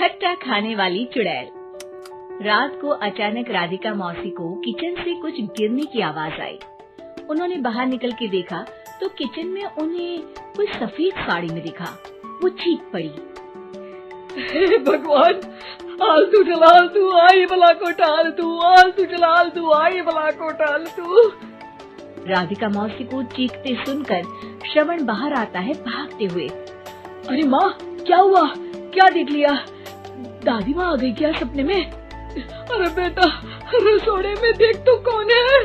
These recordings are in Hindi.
खट्टा खाने वाली चुड़ैल। रात को अचानक राधिका मौसी को किचन से कुछ गिरने की आवाज आई। उन्होंने बाहर निकल के देखा तो किचन में उन्हें कोई सफेद साड़ी में दिखा। वो चीख पड़ी, हे भगवान, आलतू जलाल तू आई भला को टाल तू, आलतू जलाल तू आई भला को टाल तू। राधिका मौसी को चीखते सुनकर श्रवण बाहर आता है भागते हुए। अरे माँ, क्या हुआ? क्या देख लिया? दादी माँ आ गई क्या सपने में? अरे बेटा, रसोड़े में देख तो कौन है?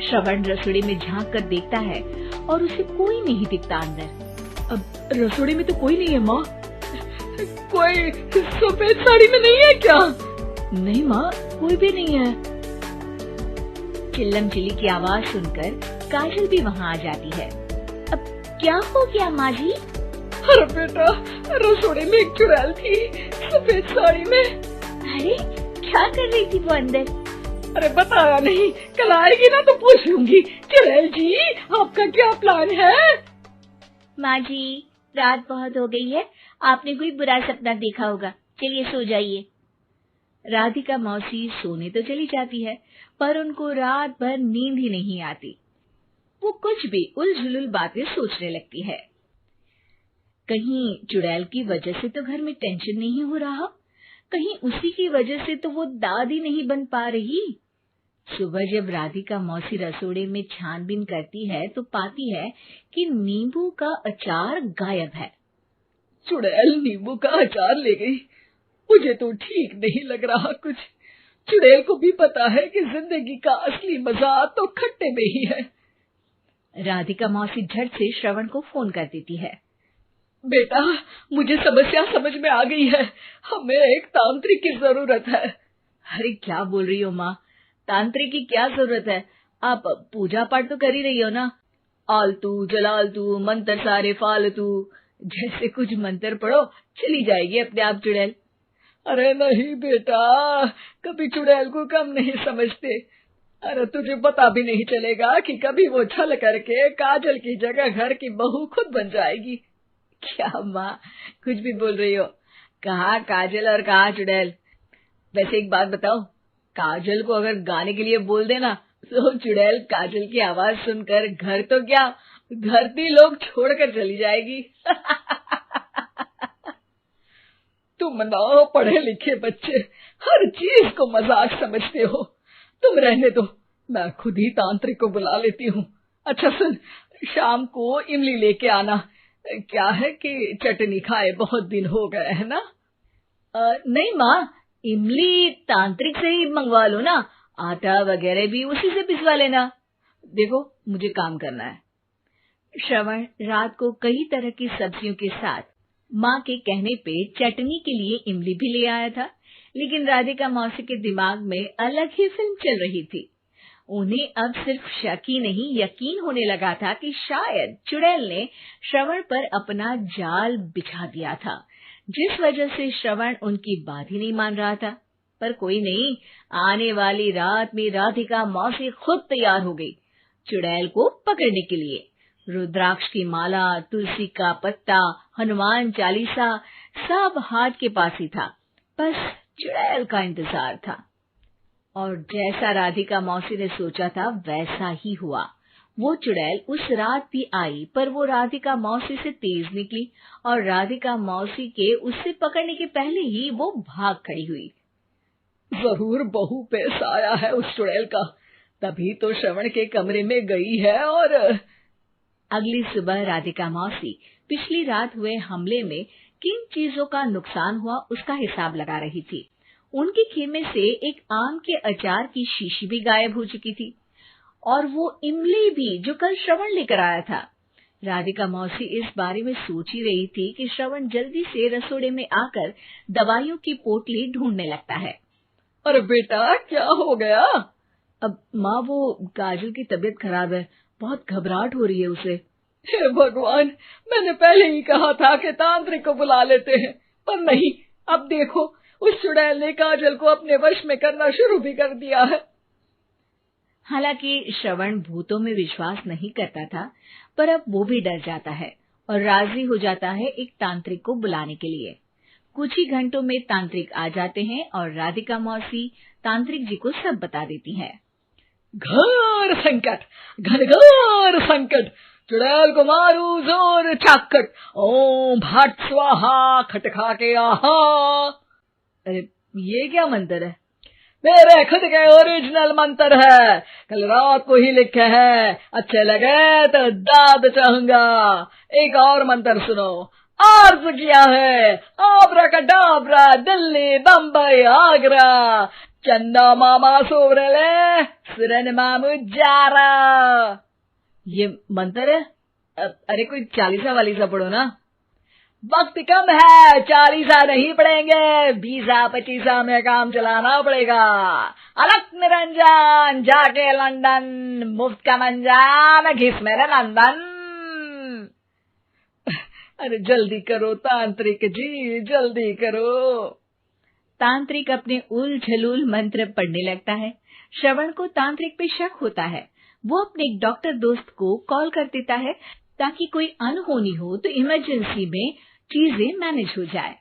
श्रवण रसोड़े में झांक कर देखता है और उसे कोई नहीं दिखता अंदर। अब रसोड़े में तो कोई नहीं है माँ। कोई सफेद साड़ी में नहीं है क्या? नहीं माँ, कोई भी नहीं है। चिल्लम चिल्ली की आवाज सुनकर काजल भी वहाँ आ जाती है। अब क्या हो गया माँ जी? अरे बेटा, रसोड़े में एक चुड़ैल थी सफेद साड़ी में। अरे क्या कर रही थी वो अंदर? अरे बताया नहीं, कल आएगी ना तो पूछ लूंगी। चुड़ैल जी, आपका क्या प्लान है? माँ जी, रात बहुत हो गई है, आपने कोई बुरा सपना देखा होगा, चलिए सो जाइए। राधिका मौसी सोने तो चली जाती है पर उनको रात भर नींद ही नहीं आती। वो कुछ भी उलझुल बातें सोचने लगती है। कहीं चुड़ैल की वजह से तो घर में टेंशन नहीं हो रहा, कहीं उसी की वजह से तो वो दादी नहीं बन पा रही। सुबह जब राधिका मौसी रसोड़े में छानबीन करती है तो पाती है कि नींबू का अचार गायब है। चुड़ैल नींबू का अचार ले गई? मुझे तो ठीक नहीं लग रहा कुछ। चुड़ैल को भी पता है कि जिंदगी का असली मजा तो खट्टे में ही है। राधिका मौसी झट से श्रवण को फोन कर देती है। बेटा, मुझे समस्या समझ में आ गई है, हमें एक तांत्रिक की जरूरत है। अरे क्या बोल रही हो माँ, तांत्रिक की क्या जरूरत है? आप पूजा पाठ तो कर ही रही हो ना। आलतू जलालतू मंत्र सारे फालतू जैसे कुछ मंत्र पढ़ो, चली जाएगी अपने आप चुड़ैल। अरे नहीं बेटा, कभी चुड़ैल को कम नहीं समझते। अरे तुझे पता भी नहीं चलेगा कि कभी वो छल करके काजल की जगह घर की बहू खुद बन जाएगी। क्या माँ, कुछ भी बोल रही हो? कहाँ काजल और कहाँ चुड़ैल? वैसे एक बात बताओ, काजल को अगर गाने के लिए बोल देना तो चुड़ैल काजल की आवाज सुनकर घर तो क्या, धरती लोग छोड़कर चली जाएगी। तुम ना पढ़े लिखे बच्चे हर चीज को मजाक समझते हो। तुम रहने दो, मैं खुद ही तांत्रिक को बुला लेती हूँ। अच्छा सुन, शाम को इमली लेके आना। क्या है कि चटनी खाए बहुत दिन हो गए है ना? नहीं माँ, इमली तांत्रिक से ही मंगवा लो ना, आटा वगैरह भी उसी से पिसवा लेना। देखो मुझे काम करना है। श्रवण रात को कई तरह की सब्जियों के साथ माँ के कहने पे चटनी के लिए इमली भी ले आया था, लेकिन राधिका मौसी के दिमाग में अलग ही फिल्म चल रही थी। उन्हें अब सिर्फ शक ही नहीं यकीन होने लगा था कि शायद चुड़ैल ने श्रवण पर अपना जाल बिछा दिया था, जिस वजह से श्रवण उनकी बात ही नहीं मान रहा था। पर कोई नहीं, आने वाली रात में राधिका मौसी खुद तैयार हो गई चुड़ैल को पकड़ने के लिए। रुद्राक्ष की माला, तुलसी का पत्ता, हनुमान चालीसा सब हाथ के पास ही था, बस चुड़ैल का इंतजार था। और जैसा राधिका मौसी ने सोचा था वैसा ही हुआ। वो चुड़ैल उस रात भी आई, पर वो राधिका मौसी से तेज निकली और राधिका मौसी के उससे पकड़ने के पहले ही वो भाग खड़ी हुई। जरूर बहू पे साया है उस चुड़ैल का, तभी तो श्रवण के कमरे में गई है। और अगली सुबह राधिका मौसी पिछली रात हुए हमले में किन चीजों का नुकसान हुआ उसका हिसाब लगा रही थी। उनके खेमे से एक आम के अचार की शीशी भी गायब हो चुकी थी और वो इमली भी जो कल श्रवण लेकर आया था। राधिका मौसी इस बारे में सोच ही रही थी कि श्रवण जल्दी से रसोड़े में आकर दवाइयों की पोटली ढूंढने लगता है। अरे बेटा, क्या हो गया? अब माँ, वो काजल की तबीयत खराब है, बहुत घबराहट हो रही है उसे। हे भगवान, मैंने पहले ही कहा था कि तांत्रिक को बुला लेते हैं, पर नहीं। अब देखो, उस चुड़ैल ने काजल को अपने वश में करना शुरू भी कर दिया है। हालांकि श्रवण भूतों में विश्वास नहीं करता था, पर अब वो भी डर जाता है और राजी हो जाता है एक तांत्रिक को बुलाने के लिए। कुछ ही घंटों में तांत्रिक आ जाते हैं और राधिका मौसी तांत्रिक जी को सब बता देती है। घोर संकट, घनघोर संकट, चुड़ैल को मारू जोर चाकट, ओम भट स्वाहा खटखा के आहा। अरे ये क्या मंत्र है? मेरे खुद के ओरिजिनल मंत्र है, कल रात को ही लिखे हैं, अच्छे लगे तो दाद चाहूंगा। एक और मंत्र सुनो, अर्ज किया है आब्राकडाब्रा, दिल्ली बम्बई आगरा, चंदा मामा सोबरले सुरन मामू जारा। ये मंत्र है? अरे कोई 40 वालीसा पढ़ो ना। वक्त कम है, 40 नहीं पड़ेंगे, 20-25 में काम चलाना पड़ेगा। अलग निरंजन जाके लंदन, मुफ्त का मंजान घिस मेरे नंदन। अरे जल्दी करो तांत्रिक जी, जल्दी करो। तांत्रिक अपने उल झलूल मंत्र पढ़ने लगता है। श्रवण को तांत्रिक पे शक होता है। वो अपने एक डॉक्टर दोस्त को कॉल कर देता है ताकि कोई अनहोनी हो तो इमरजेंसी में चीजें मैनेज हो जाए।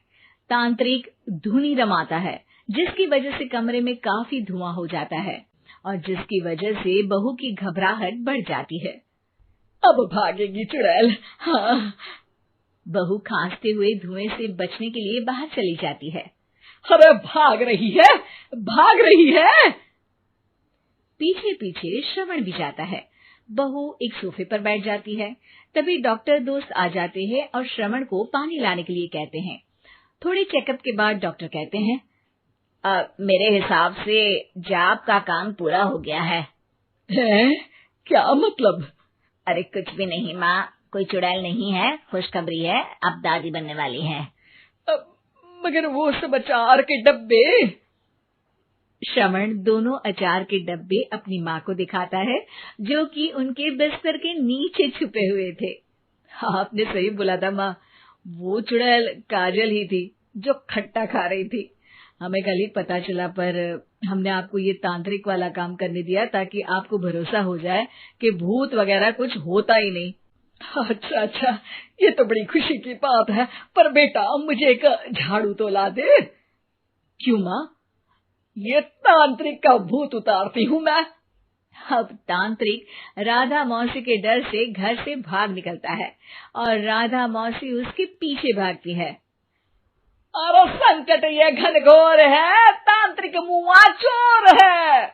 तांत्रिक धुनी रमाता है, जिसकी वजह से कमरे में काफी धुआं हो जाता है और जिसकी वजह से बहू की घबराहट बढ़ जाती है। अब भागेगी चुड़ैल। हाँ। बहू खांसते हुए धुएं से बचने के लिए बाहर चली जाती है। अरे भाग रही है, भाग रही है। पीछे पीछे श्रवण भी जाता है। बहू एक सोफे पर बैठ जाती है। तभी डॉक्टर दोस्त आ जाते हैं और श्रवण को पानी लाने के लिए कहते हैं। थोड़े चेकअप के बाद डॉक्टर कहते हैं, मेरे हिसाब से जाप का काम पूरा हो गया है। क्या मतलब? अरे कुछ भी नहीं माँ, कोई चुड़ैल नहीं है, खुशखबरी है, अब दादी बनने वाली है। मगर वो सब अचार के डब्बे। श्रवण दोनों अचार के डब्बे अपनी माँ को दिखाता है, जो कि उनके बिस्तर के नीचे छुपे हुए थे। आपने सही बोला था माँ, वो चुड़ैल काजल ही थी जो खट्टा खा रही थी। हमें कल ही पता चला, पर हमने आपको ये तांत्रिक वाला काम करने दिया ताकि आपको भरोसा हो जाए कि भूत वगैरह कुछ होता ही नहीं। अच्छा अच्छा, ये तो बड़ी खुशी की बात है। पर बेटा मुझे एक झाड़ू तो ला दे। क्यों माँ? ये तांत्रिक का भूत उतारती हूँ मैं। अब तांत्रिक राधा मौसी के डर से घर से भाग निकलता है और राधा मौसी उसके पीछे भागती है। अरे संकट ये घनघोर है, तांत्रिक मुआ चोर है।